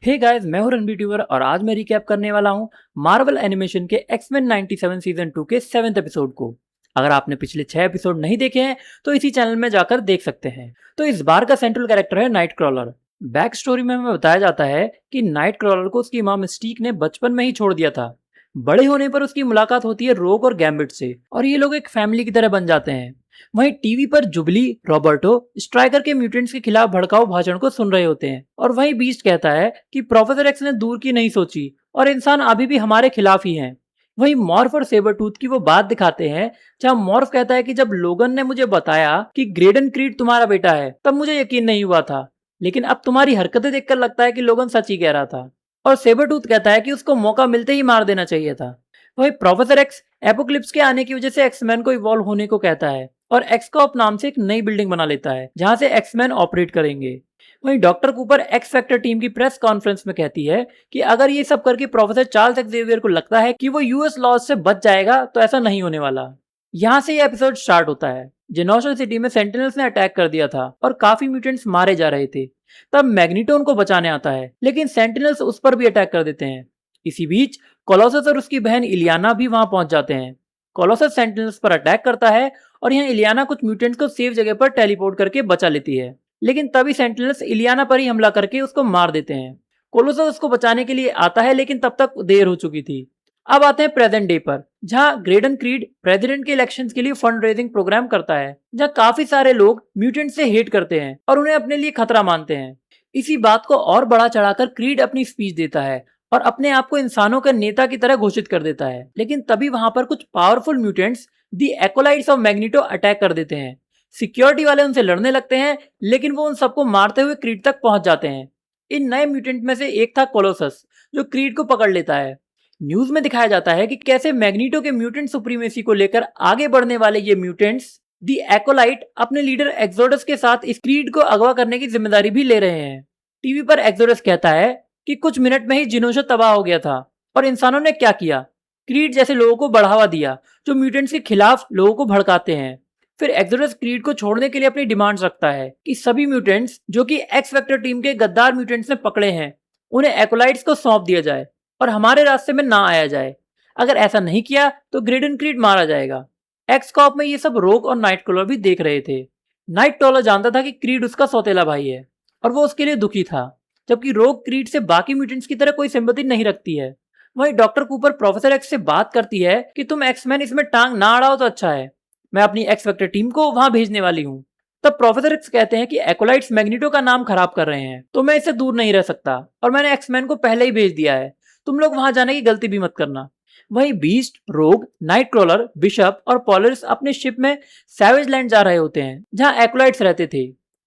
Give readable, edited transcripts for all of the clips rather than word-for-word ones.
Hey guys, मैं हूं Ranbir tuber और आज मैं रिकैप करने वाला हूं मार्वल एनिमेशन के एक्समैन 97 सीजन 2 के 7th एपिसोड को। अगर आपने पिछले 6 एपिसोड नहीं देखे हैं तो इसी चैनल में जाकर देख सकते हैं। तो इस बार का सेंट्रल कैरेक्टर है नाइट क्रॉलर। बैक स्टोरी में हमें बताया जाता है कि नाइट क्रॉलर को उसकी मां मिस्टीक ने बचपन में ही छोड़ दिया था। बड़े होने पर उसकी मुलाकात होती है रोग और गैम्बिट से और ये लोग एक फैमिली की तरह बन जाते हैं। वहीं टीवी पर जुबली रॉबर्टो स्ट्राइकर के म्यूटेंट्स के खिलाफ भड़काऊ भाषण को सुन रहे होते हैं और वहीं बीस्ट कहता है कि प्रोफेसर एक्स ने दूर की नहीं सोची और इंसान अभी भी हमारे खिलाफ ही हैं। वहीं मॉर्फ और सेबर टूथ की वो बात दिखाते हैं जहां मॉर्फ कहता है कि जब लोगन ने मुझे बताया कि ग्रेडन क्रीड तुम्हारा बेटा है तब मुझे यकीन नहीं हुआ था, लेकिन अब तुम्हारी हरकतें देखकर लगता है कि लोगन सच ही कह रहा था। और सेबर टूथ कहता है कि उसको मौका मिलते ही मार देना चाहिए था। वहीं प्रोफेसर एक्स एपोक्लिप्स के आने की वजह से एक्समैन को इवॉल्व होने को कहता है और एक्सकॉप नाम से एक नई बिल्डिंग बना लेता है जहां से एक्समैन ऑपरेट करेंगे। वहीं doctor Cooper x factor team की प्रेस कॉन्फ्रेंस में कहती है कि अगर ये सब करके प्रोफेसर चार्ल्स एक्सेवियर को लगता है कि वो यूएस लॉज से बच जाएगा तो ऐसा नहीं होने वाला। यहाँ से ये एपिसोड स्टार्ट होता है। जेनोशल सिटी में सेंटिनल्स ने अटैक कर दिया था और काफी म्यूटेंट्स मारे जा रहे थे। तब मैग्नीटो उनको बचाने आता है लेकिन सेंटिनल्स उस पर भी अटैक कर देते हैं। इसी बीच कोलोसस और उसकी बहन इलियाना भी वहां पहुंच जाते हैं। कोलोसस सेंटिनल्स पर अटैक करता है और यहाँ इलियाना कुछ म्यूटेंट्स को सेफ जगह पर टेलीपोर्ट करके बचा लेती है, लेकिन तभी सेंटिनल्स इलियाना पर ही हमला करके उसको मार देते हैं। कोलोसस उसको बचाने के लिए आता है लेकिन तब तक देर हो चुकी थी। अब आते हैं प्रेजेंट डे पर, जहां ग्रेडन क्रीड प्रेसिडेंट के इलेक्शंस के लिए फंड रेजिंग प्रोग्राम करता है, जहां काफी सारे लोग म्यूटेंट से हेट करते हैं और उन्हें अपने लिए खतरा मानते हैं। इसी बात को और बढ़ा चढ़ाकर क्रीड अपनी स्पीच देता है और अपने आप को इंसानों के नेता की तरह घोषित कर देता है, लेकिन तभी वहां पर कुछ powerful mutants the acolytes of Magneto attack कर देते हैं। सिक्योरिटी वाले उनसे लड़ने लगते हैं लेकिन वो उन सबको मारते हुए क्रीड तक पहुंच जाते हैं। इन नए म्यूटेंट में से एक था कोलोसस, जो क्रीड को पकड़ लेता है। न्यूज में दिखाया जाता है कि कैसे मैग्नीटो के म्यूटेंट सुप्रीमेसी को लेकर आगे बढ़ने वाले ये म्यूटेंट्स दी एक्ोलाइट अपने लीडर एक्सोडस के साथ इस क्रीड को अगवा करने की जिम्मेदारी भी ले रहे हैं। टीवी पर एक्सोडस कहता है कि कुछ मिनट में ही जिनोशा तबाह हो गया था और इंसानों ने क्या किया, क्रीड जैसे लोगों को बढ़ावा दिया जो म्यूटेंट्स के खिलाफ लोगों को भड़काते हैं। फिर एक्सोडस क्रीड को छोड़ने के लिए अपनी डिमांड्स रखता है कि सभी म्यूटेंट्स जो कि एक्स वेक्टर टीम के गद्दार म्यूटेंट्स ने पकड़े हैं उन्हें एक्ोलाइट्स को सौंप दिया जाए और हमारे रास्ते में ना आया जाए। अगर ऐसा नहीं किया तो ग्रेडन क्रीड मारा जाएगा। एक्स कॉप में ये सब रोग और नाइट क्रॉलर भी देख रहे थे। नाइट क्रॉलर जानता था कि क्रीड उसका सौतेला भाई है और वो उसके लिए दुखी था, जबकि रोग क्रीड से बाकी म्यूटेंट्स की तरह कोई सिंपैथी नहीं रखती है। वहीं डॉक्टर कूपर प्रोफेसर एक्स से बात करती है कि तुम एक्समैन इसमें टांग ना अड़ाओ तो अच्छा है, मैं अपनी एक्स वेक्टर टीम को वहां भेजने वाली हूँ। तब प्रोफेसर एक्स कहते हैं कि एक्ोलाइट्स मैग्नीटो का नाम खराब कर रहे हैं तो मैं इससे दूर नहीं रह सकता और मैंने एक्समैन को पहले ही भेज दिया है, तुम लोग वहां जाने की गलती भी मत करना। वहीं बीस्ट, रोग, नाइट क्रॉलर, बिशप और पॉलरिस अपने शिप में सैवेज लैंड जा रहे होते हैं जहां एक्ोलाइट्स रहते थे।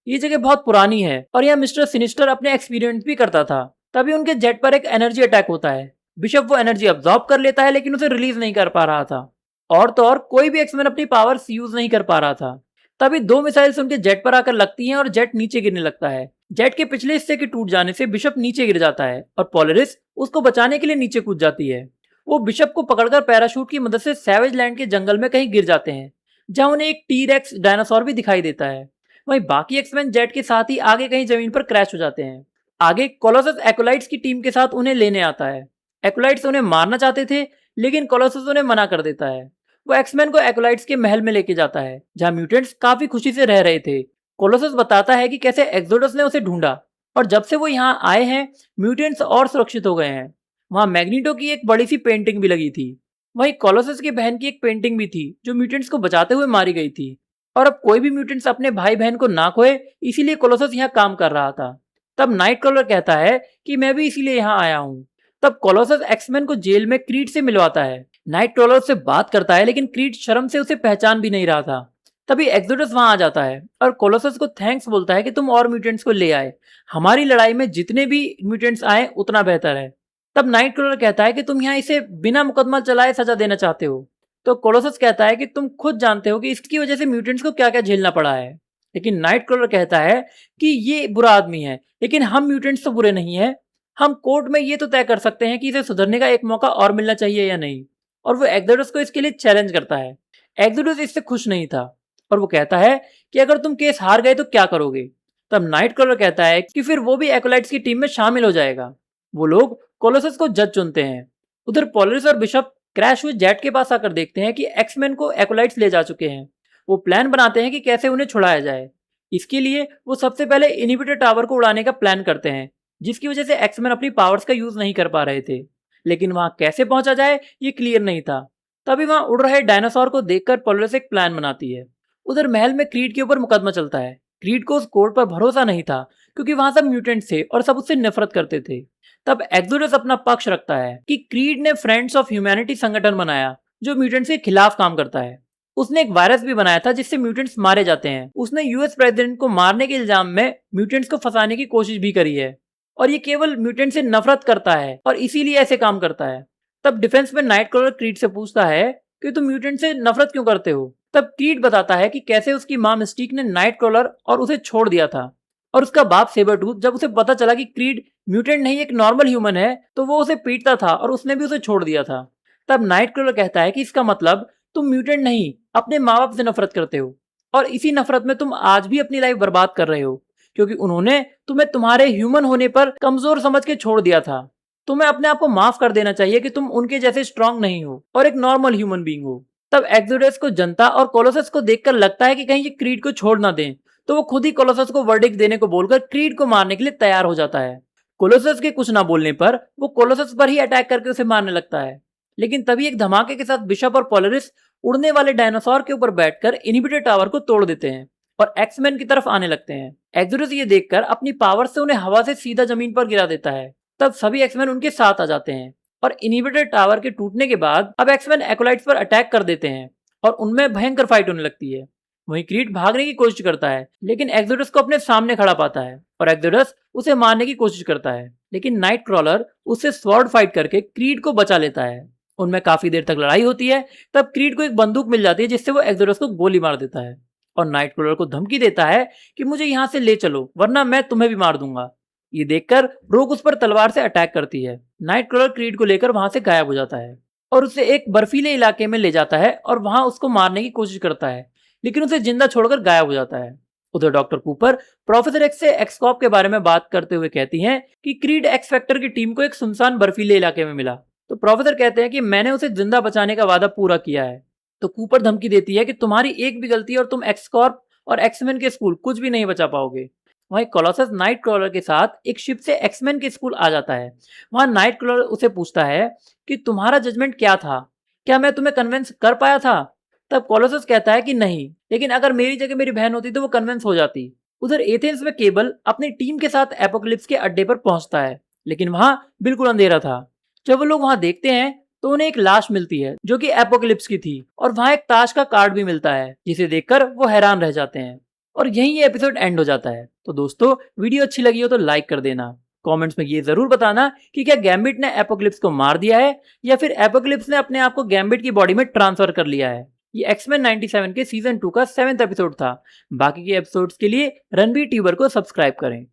ये जगह बहुत पुरानी है और यहाँ मिस्टर सिनिस्टर अपने एक्सपीरियंस भी करता था। तभी उनके जेट पर एक एनर्जी अटैक होता है। बिशप वो एनर्जी अब्सॉर्ब कर लेता है लेकिन उसे रिलीज नहीं कर पा रहा था और तो और कोई भी एक्समैन अपनी पावर्स यूज नहीं कर पा रहा था। तभी दो मिसाइल्स उनके जेट पर आकर लगती हैं और जेट नीचे गिरने लगता है। जेट के पिछले हिस्से के टूट जाने से बिशप नीचे गिर जाता है और पॉलरिस उसको बचाने के लिए नीचे कूद जाती है। वो बिशप को पकड़कर पैराशूट की मदद से सैवेज लैंड के जंगल में कहीं गिर जाते हैं जहां उन्हें एक टी-रेक्स डायनासोर भी दिखाई देता है। वहीं बाकी एक्समैन जेट के साथ ही आगे कहीं जमीन पर क्रैश हो जाते हैं। आगे कोलोसस एक्ोलाइट्स की टीम के साथ उन्हें लेने आता है। एक्ोलाइट्स उन्हें मारना चाहते थे लेकिन कोलोसस उन्हें मना कर देता है। वो एक्समैन को एक्ोलाइट्स के महल में लेके जाता है जहां म्यूटेंट्स काफी खुशी से रह रहे थे। कोलोसस बताता है कि कैसे एक्सोडस ने उसे ढूंढा और जब से वो यहाँ आए हैं म्यूटेंट्स और सुरक्षित हो गए हैं। वहां मैग्नीटो की एक बड़ी सी पेंटिंग भी लगी थी। वहीं कोलोसस की बहन की एक पेंटिंग भी थी जो म्यूटेंट्स को बचाते हुए मारी गई थी और अब कोई भी म्यूटेंट्स अपने भाई बहन को ना खोए, इसीलिए कोलोसस यहाँ काम कर रहा था। तब नाइट क्रॉलर कहता है कि मैं भी इसीलिए यहाँ आया हूँ। तब कोलोसस एक्समैन को जेल में क्रीड से मिलवाता है। नाइट क्रॉलर से बात करता है लेकिन क्रीड शर्म से उसे पहचान भी नहीं रहा था। तभी एक्सोडस वहां आ जाता है और कोलोसस को थैंक्स बोलता है कि तुम और म्यूटेंट्स को ले आए, हमारी लड़ाई में जितने भी म्यूटेंट्स आए उतना बेहतर है। तब नाइट क्रॉलर कहता है कि तुम यहाँ इसे बिना मुकदमा चलाए सजा देना चाहते हो। तो कोलोसस कहता है कि तुम खुद जानते हो कि इसकी वजह से म्यूटेंट्स को क्या क्या झेलना पड़ा है। लेकिन नाइट क्रॉलर कहता है कि ये बुरा आदमी है लेकिन हम म्यूटेंट्स तो बुरे नहीं है। हम कोर्ट में ये तो तय कर सकते हैं कि इसे सुधरने का एक मौका और मिलना चाहिए या नहीं। और वो एक्सोडस को इसके लिए चैलेंज करता है। एक्सोडस इससे खुश नहीं था और वो कहता है कि अगर तुम केस हार गए तो क्या करोगे। तब नाइट क्रॉलर कहता है कि फिर वो भी एक्ोलाइट्स की टीम में शामिल हो जाएगा। वो लोग कोलोसस को जज चुनते हैं। उधर पोलरिस और बिशप क्रैश हुए जेट के पास आकर देखते हैं कि एक्समैन को एकोलाइट्स ले जा चुके हैं। वो प्लान बनाते हैं कि कैसे उन्हें छुड़ाया जाए। इसके लिए वो सबसे पहले इनहिबिटर टावर को उड़ाने का प्लान करते हैं, जिसकी वजह से एक्समैन अपनी पावर्स का यूज नहीं कर पा रहे थे। लेकिन वहां कैसे पहुंचा जाए ये क्लियर नहीं था। तभी वहां उड़ रहे डायनासोर को देखकर पोलरिस एक प्लान बनाती है। उधर महल में क्रीड के ऊपर मुकदमा चलता है। क्रीड को उस कोर्ट पर भरोसा नहीं था, क्योंकि वहां सब म्यूटेंट्स थे और सब उससे नफरत करते थे। तब एक्सोडस अपना पक्ष रखता है कि क्रीड ने फ्रेंड्स ऑफ ह्यूमैनिटी संगठन बनाया, जो म्यूटेंट्स के खिलाफ काम करता है। उसने एक वायरस भी बनाया था जिससे म्यूटेंट्स मारे जाते हैं। उसने यूएस प्रेसिडेंट को मारने के इल्जाम में म्यूटेंट्स को फंसाने की कोशिश भी करी है। और ये केवल म्यूटेंट से नफरत करता है और इसीलिए ऐसे काम करता है। तब डिफेंस में नाइटक्रॉलर क्रीड से पूछता है कि तुम म्यूटेंट से नफरत क्यों करते हो। तब क्रीड बताता है कि कैसे उसकी मां मिस्टिक ने नाइटक्रॉलर और उसे छोड़ दिया था। और उसका बाप सेबरटूथ जब उसे पता चला कि क्रीड म्यूटेंट नहीं एक नॉर्मल ह्यूमन है, तो वो उसे पीटता था और उसने भी उसे छोड़ दिया था। तब नाइटक्रॉलर कहता है कि इसका मतलब तुम म्यूटेंट नहीं, अपने माँ बाप से नफरत करते हो, और इसी नफरत में तुम आज भी अपनी लाइफ बर्बाद कर रहे हो, क्योंकि उन्होंने तुम्हें तुम्हारे ह्यूमन होने पर कमजोर समझ के छोड़ दिया था। तुम्हें अपने आप को माफ कर देना चाहिए कि तुम उनके जैसे स्ट्रांग नहीं हो और एक नॉर्मल ह्यूमन बीइंग हो। तब एक्सोडस को जनता और कोलोसस को देखकर लगता है कि कहीं ये क्रीड को छोड़ ना दें, तो वो खुद ही कोलोसस को वर्डिक्ट देने को बोलकर क्रीड को मारने के लिए तैयार हो जाता है। कोलोसस के कुछ ना बोलने पर वो कोलोसस पर ही अटैक करके उसे मारने लगता है। लेकिन तभी एक धमाके के साथ बिशप और पोलरिस उड़ने वाले डायनासोर के ऊपर बैठकर इनहिबिटर टावर को तोड़ देते हैं और एक्समैन की तरफ आने लगते हैं। एक्सोडस ये देखकर अपनी पावर से उन्हें हवा से सीधा जमीन पर गिरा देता है। तब सभी एक्समैन उनके साथ आ जाते हैं और इनहिबिटर टावर के टूटने के बाद अब एक्समैन एकोलाइट्स पर अटैक कर देते हैं और उनमें भयंकर फाइट होने लगती है। वहीं क्रीड भागने की कोशिश करता है, लेकिन एक्सोडस को अपने सामने खड़ा पाता है और एक्सोडस उसे मारने की कोशिश करता है, लेकिन नाइटक्रॉलर उससे स्वॉर्ड फाइट करके क्रीड को बचा लेता है। उनमें काफी देर तक लड़ाई होती है। तब क्रीड को एक बंदूक मिल जाती है जिससे वो एक्सोडस को गोली मार देता है और नाइटक्रॉलर को धमकी देता है कि मुझे यहाँ से ले चलो वरना मैं तुम्हें भी मार दूंगा। ये देखकर रोग उस पर तलवार से अटैक करती है। नाइटक्रॉलर क्रीड को लेकर वहां से गायब हो जाता है और उसे एक बर्फीले इलाके में ले जाता है और वहां उसको मारने की कोशिश करता है, लेकिन उसे जिंदा छोड़कर गायब हो जाता है। उधर डॉक्टर कूपर प्रोफेसर एक्स से एक्सकॉप के बारे में बात करते हुए कहती हैं कि क्रीड एक्स फैक्टर की टीम को एक सुनसान बर्फीले इलाके में मिला। तो प्रोफेसर कहते हैं कि मैंने उसे जिंदा बचाने का वादा पूरा किया है। तो कूपर धमकी देती है कि तुम्हारी एक भी गलती और तुम एक्सकॉर्प और एक्समैन के स्कूल कुछ भी नहीं बचा पाओगे। वहीं कोलोसस नाइटक्रॉलर के साथ एक शिप से एक्समैन के स्कूल आ जाता है। वहां नाइटक्रॉलर उसे पूछता है कि तुम्हारा जजमेंट क्या था, क्या मैं तुम्हें कन्विंस कर पाया था। तब कोलोसस कहता है कि नहीं, लेकिन अगर मेरी जगह मेरी बहन होती तो वो कन्विंस हो जाती। उधर एथेंस में केबल अपनी टीम के साथ एपोकलिप्स के अड्डे पर पहुंचता है, लेकिन वहां बिल्कुल अंधेरा था। जब वो लोग वहां देखते हैं तो उन्हें एक लाश मिलती है जो कि एपोकलिप्स की थी, और वहां एक ताश का कार्ड भी मिलता है जिसे देखकर वो हैरान रह जाते हैं। और यहीं ये एपिसोड एंड हो जाता है। तो दोस्तों, वीडियो अच्छी लगी हो तो लाइक कर देना। कमेंट्स में ये जरूर बताना कि क्या गैम्बिट ने एपोकलिप्स को मार दिया है या फिर एपोकलिप्स ने अपने आप को गैम्बिट की बॉडी में ट्रांसफर कर लिया है। ये एक्समैन 97 के सीजन 2 का 7th एपिसोड था। बाकी के एपिसोड्स के लिए रणबीर ट्यूबर को सब्सक्राइब करें।